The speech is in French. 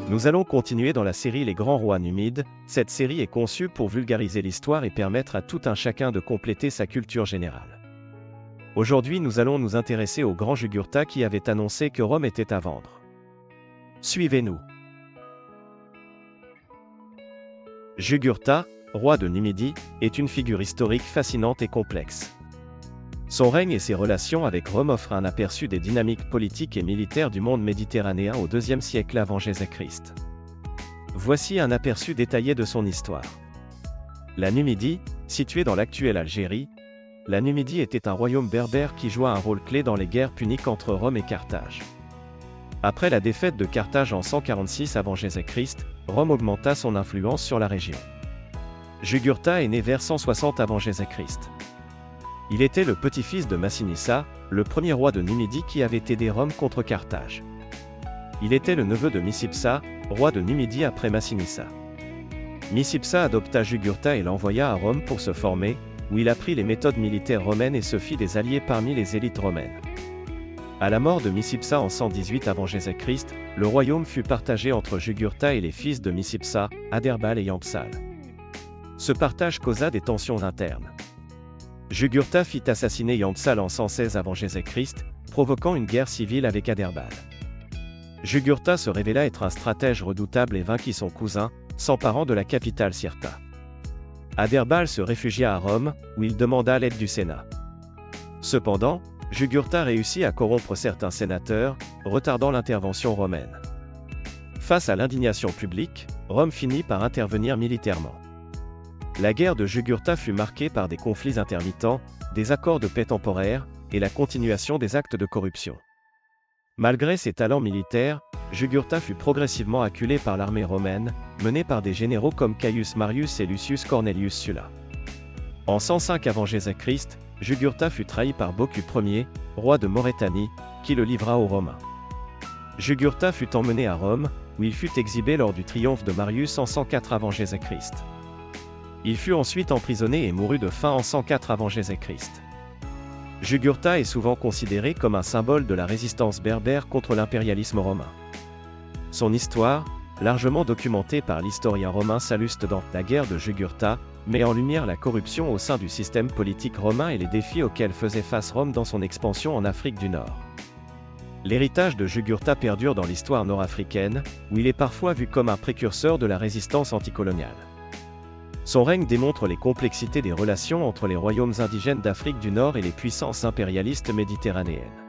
Nous allons continuer dans la série Les Grands Rois Numides. Cette série est conçue pour vulgariser l'histoire et permettre à tout un chacun de compléter sa culture générale. Aujourd'hui, nous allons nous intéresser au grand Jugurtha qui avait annoncé que Rome était à vendre. Suivez-nous. Jugurtha, roi de Numidie, est une figure historique fascinante et complexe. Son règne et ses relations avec Rome offrent un aperçu des dynamiques politiques et militaires du monde méditerranéen au IIe siècle avant Jésus-Christ. Voici un aperçu détaillé de son histoire. La Numidie, située dans l'actuelle Algérie, la Numidie était un royaume berbère qui joua un rôle clé dans les guerres puniques entre Rome et Carthage. Après la défaite de Carthage en 146 avant Jésus-Christ, Rome augmenta son influence sur la région. Jugurtha est né vers 160 avant Jésus-Christ. Il était le petit-fils de Massinissa, le premier roi de Numidie qui avait aidé Rome contre Carthage. Il était le neveu de Micipsa, roi de Numidie après Massinissa. Micipsa adopta Jugurtha et l'envoya à Rome pour se former, où il apprit les méthodes militaires romaines et se fit des alliés parmi les élites romaines. À la mort de Micipsa en 118 avant Jésus-Christ, le royaume fut partagé entre Jugurtha et les fils de Micipsa, Adherbal et Yampsal. Ce partage causa des tensions internes. Jugurtha fit assassiner Yampsal en 116 avant Jésus-Christ, provoquant une guerre civile avec Adherbal. Jugurtha se révéla être un stratège redoutable et vainquit son cousin, s'emparant de la capitale Cirta. Adherbal se réfugia à Rome, où il demanda l'aide du Sénat. Cependant, Jugurtha réussit à corrompre certains sénateurs, retardant l'intervention romaine. Face à l'indignation publique, Rome finit par intervenir militairement. La guerre de Jugurtha fut marquée par des conflits intermittents, des accords de paix temporaires, et la continuation des actes de corruption. Malgré ses talents militaires, Jugurtha fut progressivement acculé par l'armée romaine, menée par des généraux comme Caius Marius et Lucius Cornelius Sulla. En 105 avant Jésus-Christ, Jugurtha fut trahi par Bocchus Ier, roi de Maurétanie, qui le livra aux Romains. Jugurtha fut emmené à Rome, où il fut exhibé lors du triomphe de Marius en 104 avant Jésus-Christ. Il fut ensuite emprisonné et mourut de faim en 104 avant Jésus-Christ. Jugurtha est souvent considéré comme un symbole de la résistance berbère contre l'impérialisme romain. Son histoire, largement documentée par l'historien romain Salluste dans La guerre de Jugurtha, met en lumière la corruption au sein du système politique romain et les défis auxquels faisait face Rome dans son expansion en Afrique du Nord. L'héritage de Jugurtha perdure dans l'histoire nord-africaine, où il est parfois vu comme un précurseur de la résistance anticoloniale. Son règne démontre les complexités des relations entre les royaumes indigènes d'Afrique du Nord et les puissances impérialistes méditerranéennes.